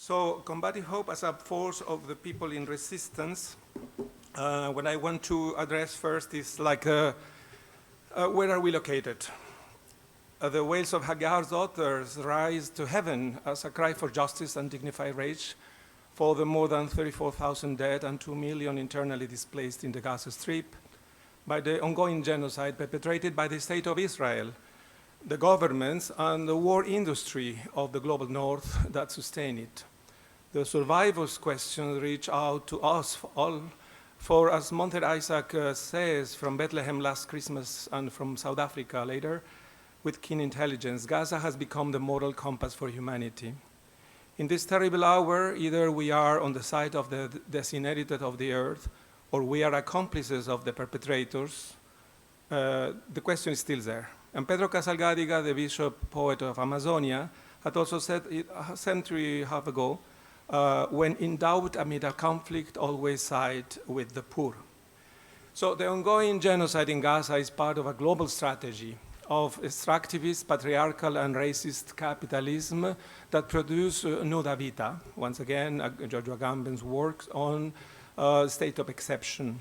So combative hope as a force of the people in resistance, what I want to address first is like, where are we located? The wails of Hagar's daughters rise to heaven as a cry for justice and dignified rage for the more than 34,000 dead and 2 million internally displaced in the Gaza Strip by the ongoing genocide perpetrated by the State of Israel, the governments and the war industry of the global north that sustain it. The survivors' questions reach out to us all, for as Monter Isaac says from Bethlehem last Christmas and from South Africa later, with keen intelligence, Gaza has become the moral compass for humanity. In this terrible hour, either we are on the side of the disinherited of the earth, or we are accomplices of the perpetrators. The question is still there. And Pedro Casalgadiga, the bishop poet of Amazonia, had also said a century and a half ago, when in doubt amid a conflict, always side with the poor. So the ongoing genocide in Gaza is part of a global strategy of extractivist, patriarchal, and racist capitalism that produce Nuda Vita, once again, Giorgio Agamben's work on state of exception.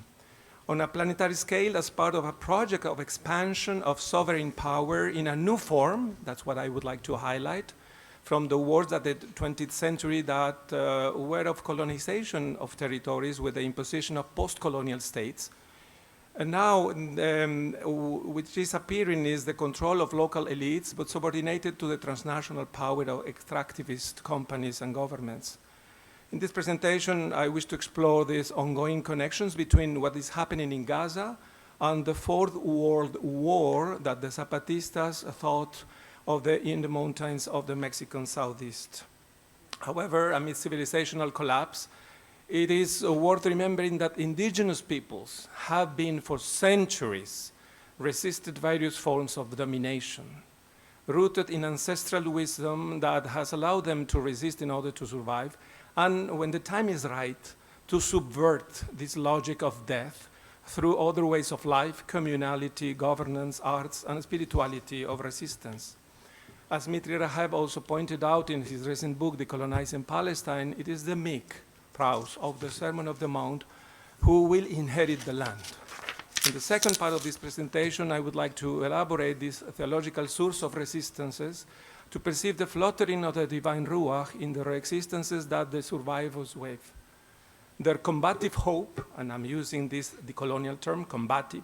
On a planetary scale, as part of a project of expansion of sovereign power in a new form, that's what I would like to highlight, from the wars of the 20th century that were of colonization of territories with the imposition of post-colonial states. And now, which is appearing is the control of local elites, but subordinated to the transnational power of extractivist companies and governments. In this presentation, I wish to explore these ongoing connections between what is happening in Gaza and the Fourth World War that the Zapatistas thought of in the mountains of the Mexican Southeast. However, amid civilizational collapse, it is worth remembering that indigenous peoples have been for centuries resisted various forms of domination, rooted in ancestral wisdom that has allowed them to resist in order to survive, and when the time is right, to subvert this logic of death through other ways of life, communality, governance, arts, and spirituality of resistance. As Mitri Raheb also pointed out in his recent book, Decolonizing Palestine, it is the meek, proud of the Sermon of the Mount who will inherit the land. In the second part of this presentation, I would like to elaborate this theological source of resistances to perceive the fluttering of the divine Ruach in the existences that the survivors wave. Their combative hope, and I'm using this decolonial term, combative,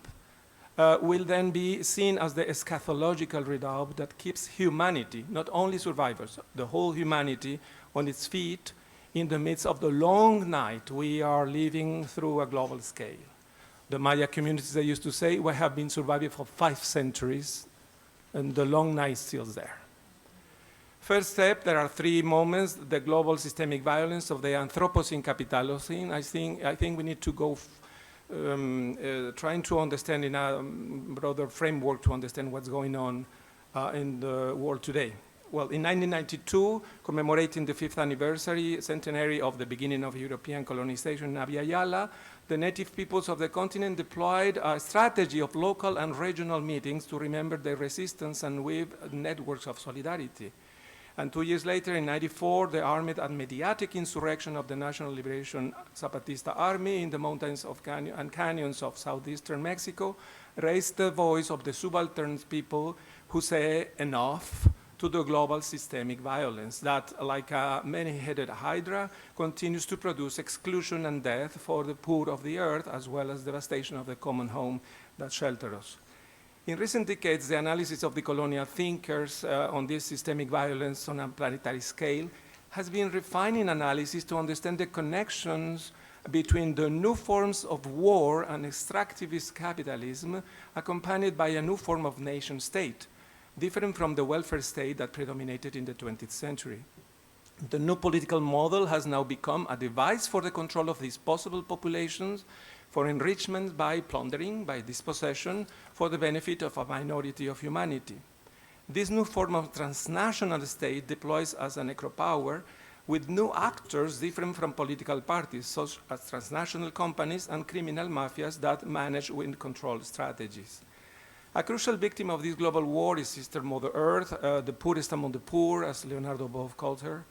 will then be seen as the eschatological redoubt that keeps humanity, not only survivors, the whole humanity on its feet in the midst of the long night we are living through a global scale. The Maya communities, they used to say, we have been surviving for 5 centuries, and the long night is still there. First step, there are 3 moments: the global systemic violence of the Anthropocene, Capitalocene. I think we need to go trying to understand in a broader framework to understand what's going on in the world today. Well, in 1992, commemorating the 5th anniversary centenary of the beginning of European colonization in Abya Yala, the native peoples of the continent deployed a strategy of local and regional meetings to remember their resistance and weave networks of solidarity. And 2 years later, in 94, the armed and mediatic insurrection of the National Liberation Zapatista Army in the mountains and canyons of southeastern Mexico raised the voice of the subaltern people who say enough to the global systemic violence that, like a many-headed hydra, continues to produce exclusion and death for the poor of the earth, as well as devastation of the common home that shelters us. In recent decades, the analysis of the colonial thinkers on this systemic violence on a planetary scale has been refining analysis to understand the connections between the new forms of war and extractivist capitalism, accompanied by a new form of nation state, different from the welfare state that predominated in the 20th century. The new political model has now become a device for the control of these possible populations, for enrichment by plundering, by dispossession, for the benefit of a minority of humanity. This new form of transnational state deploys as a necropower with new actors different from political parties, such as transnational companies and criminal mafias that manage wind control strategies. A crucial victim of this global war is Sister Mother Earth, the poorest among the poor, as Leonardo Boff called her.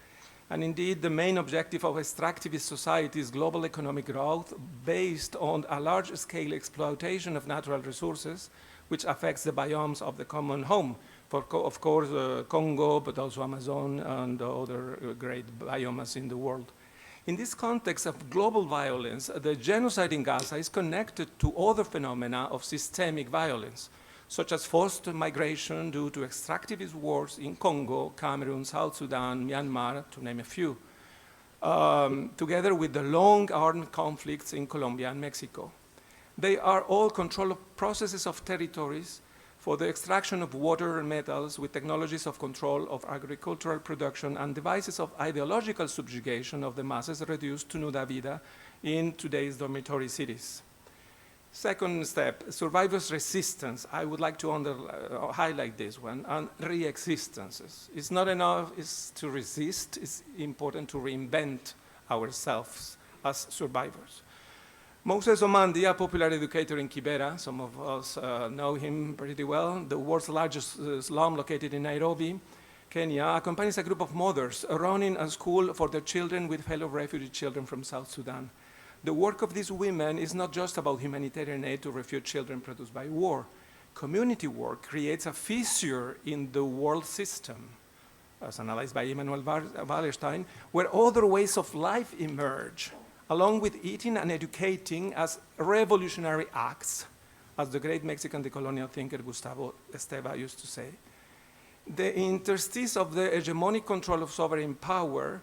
And indeed, the main objective of extractivist society is global economic growth based on a large-scale exploitation of natural resources, which affects the biomes of the common home. Of course, Congo, but also Amazon and other great biomes in the world. In this context of global violence, the genocide in Gaza is connected to other phenomena of systemic violence, such as forced migration due to extractivist wars in Congo, Cameroon, South Sudan, Myanmar, to name a few, together with the long armed conflicts in Colombia and Mexico. They are all control of processes of territories for the extraction of water and metals with technologies of control of agricultural production and devices of ideological subjugation of the masses reduced to nuda vida in today's dormitory cities. Second step, survivors' resistance. I would like to highlight this one, and re-existences. It's not enough to resist, it's important to reinvent ourselves as survivors. Moses Omandi, a popular educator in Kibera, some of us know him pretty well, the world's largest slum located in Nairobi, Kenya, accompanies a group of mothers running a school for their children with fellow refugee children from South Sudan. The work of these women is not just about humanitarian aid to refugee children produced by war. Community work creates a fissure in the world system, as analyzed by Emanuel Wallerstein, where other ways of life emerge, along with eating and educating as revolutionary acts, as the great Mexican decolonial thinker Gustavo Esteva used to say. The interstice of the hegemonic control of sovereign power,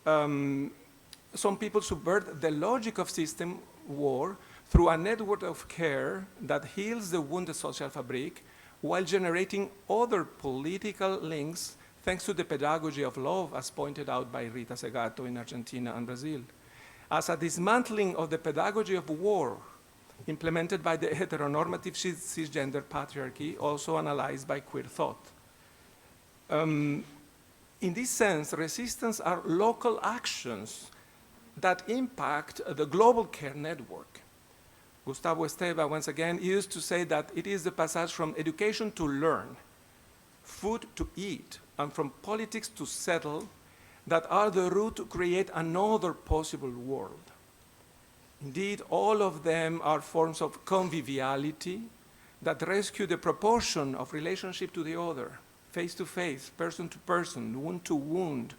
some people subvert the logic of system war through a network of care that heals the wounded social fabric while generating other political links thanks to the pedagogy of love, as pointed out by Rita Segato in Argentina and Brazil, as a dismantling of the pedagogy of war implemented by the heteronormative cisgender patriarchy, also analyzed by queer thought. In this sense, resistance are local actions that impact the global care network. Gustavo Esteva, once again, used to say that it is the passage from education to learn, food to eat, and from politics to settle that are the route to create another possible world. Indeed, all of them are forms of conviviality that rescue the proportion of relationship to the other, face to face, person to person, wound to wound,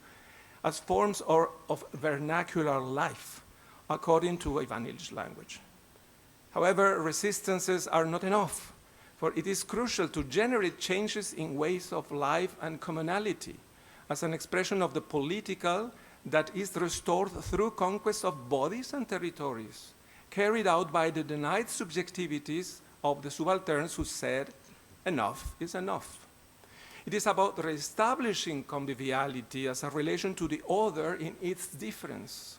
as forms of vernacular life, according to Ivan Illich's language. However, resistances are not enough, for it is crucial to generate changes in ways of life and commonality as an expression of the political that is restored through conquest of bodies and territories, carried out by the denied subjectivities of the subalterns who said, enough is enough. It is about reestablishing conviviality as a relation to the other in its difference.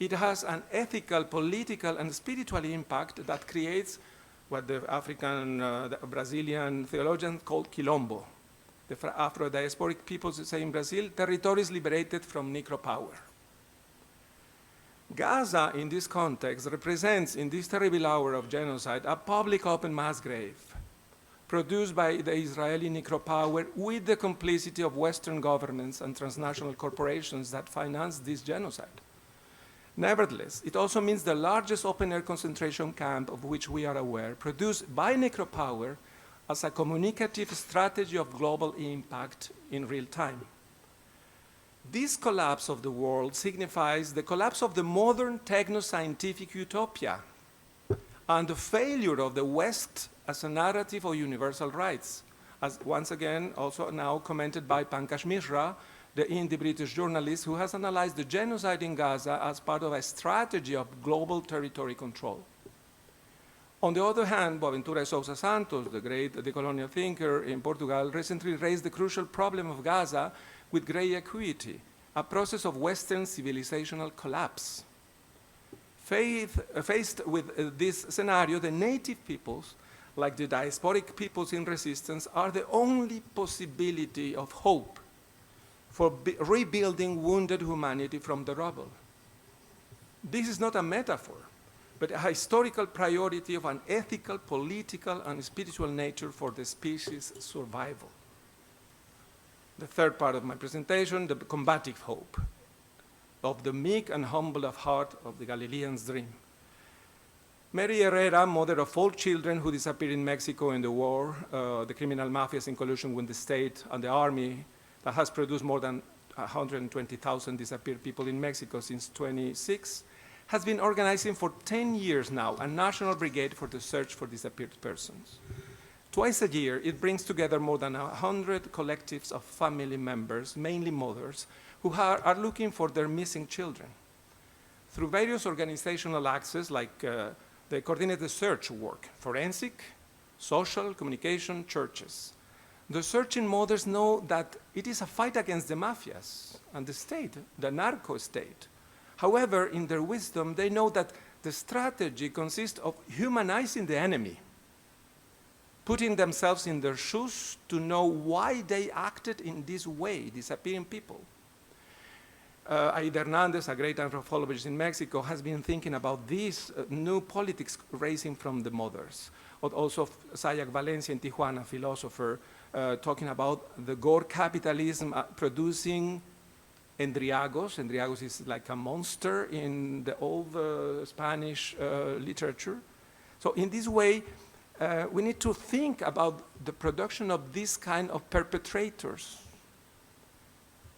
It has an ethical, political, and spiritual impact that creates what the the Brazilian theologian called quilombo. The Afro-diasporic peoples say in Brazil, territories liberated from Negro power. Gaza, in this context, represents, in this terrible hour of genocide, a public open mass grave, produced by the Israeli Negro power with the complicity of Western governments and transnational corporations that finance this genocide. Nevertheless, it also means the largest open-air concentration camp of which we are aware, produced by Negro power as a communicative strategy of global impact in real time. This collapse of the world signifies the collapse of the modern techno-scientific utopia and the failure of the West as a narrative of universal rights, as once again also now commented by Pankaj Mishra, the indie British journalist who has analyzed the genocide in Gaza as part of a strategy of global territory control. On the other hand, Boaventura Sousa Santos, the great decolonial thinker in Portugal, recently raised the crucial problem of Gaza with gray acuity, a process of Western civilizational collapse. Faced with this scenario, the native peoples, like the diasporic peoples in resistance, are the only possibility of hope for rebuilding wounded humanity from the rubble. This is not a metaphor, but a historical priority of an ethical, political, and spiritual nature for the species' survival. The third part of my presentation, the combative hope of the meek and humble of heart of the Galilean's dream. Mary Herrera, mother of 4 children who disappeared in Mexico in the war, the criminal mafias in collusion with the state and the army that has produced more than 120,000 disappeared people in Mexico since 26, has been organizing for 10 years now a national brigade for the search for disappeared persons. Twice a year, it brings together more than 100 collectives of family members, mainly mothers, who are looking for their missing children. Through various organizational axes, like they coordinate the search work, forensic, social, communication, churches. The searching mothers know that it is a fight against the mafias and the state, the narco state. However, in their wisdom, they know that the strategy consists of humanizing the enemy, putting themselves in their shoes to know why they acted in this way, disappearing people. Aida Hernandez, a great anthropologist in Mexico, has been thinking about these new politics raising from the mothers. But also Sayak Valencia in Tijuana, philosopher, talking about the gore capitalism producing endriagos. Endriagos is like a monster in the old Spanish literature. So in this way, we need to think about the production of this kind of perpetrators.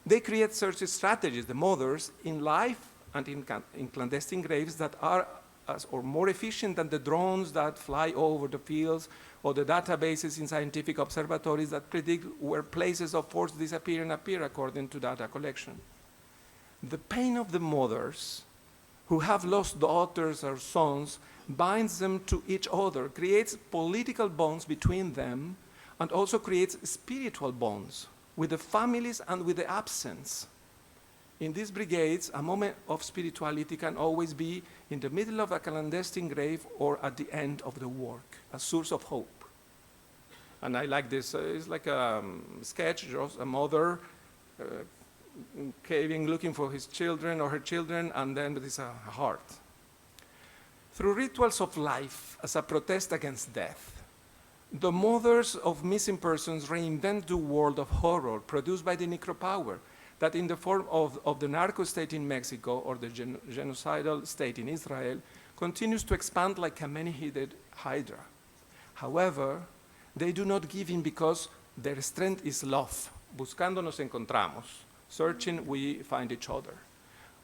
They create search strategies, the mothers, in life and in clandestine graves that are or more efficient than the drones that fly over the fields or the databases in scientific observatories that predict where places of forced disappearance appear according to data collection. The pain of the mothers who have lost daughters or sons binds them to each other, creates political bonds between them, and also creates spiritual bonds with the families and with the absence. In these brigades, a moment of spirituality can always be in the middle of a clandestine grave or at the end of the work, a source of hope. And I like this, it's like a sketch, just a mother caving, looking for his children or her children, and then there is a heart. Through rituals of life as a protest against death, the mothers of missing persons reinvent the world of horror produced by the necropower that in the form of the narco state in Mexico or the genocidal state in Israel continues to expand like a many-headed hydra. However, they do not give in because their strength is love. Buscando nos encontramos. Searching, we find each other.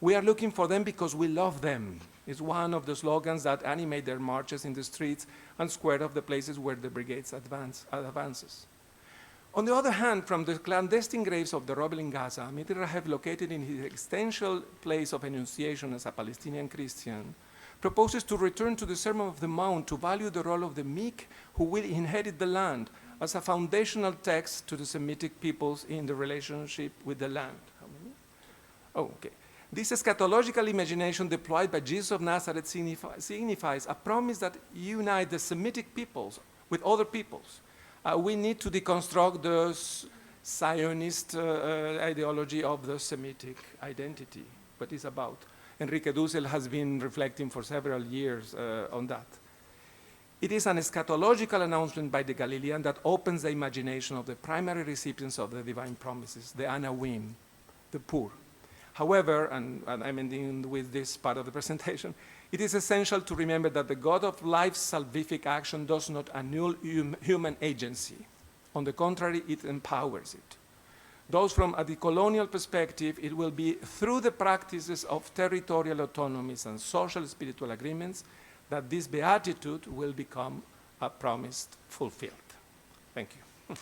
We are looking for them because we love them. It's one of the slogans that animate their marches in the streets and square of the places where the brigades advances. On the other hand, from the clandestine graves of the rebel in Gaza, Amir Raheb, located in his existential place of enunciation as a Palestinian Christian, proposes to return to the Sermon of the Mount to value the role of the meek who will inherit the land as a foundational text to the Semitic peoples in the relationship with the land. How many? Oh, okay. This eschatological imagination deployed by Jesus of Nazareth signifies a promise that unites the Semitic peoples with other peoples. We need to deconstruct the Zionist ideology of the Semitic identity, what it's about. Enrique Dussel has been reflecting for several years on that. It is an eschatological announcement by the Galilean that opens the imagination of the primary recipients of the divine promises, the Anawim, the poor. However, and I'm ending with this part of the presentation, it is essential to remember that the God of life's salvific action does not annul human agency. On the contrary, it empowers it. Those from a decolonial perspective, it will be through the practices of territorial autonomies and social spiritual agreements that this beatitude will become a promise fulfilled. Thank you.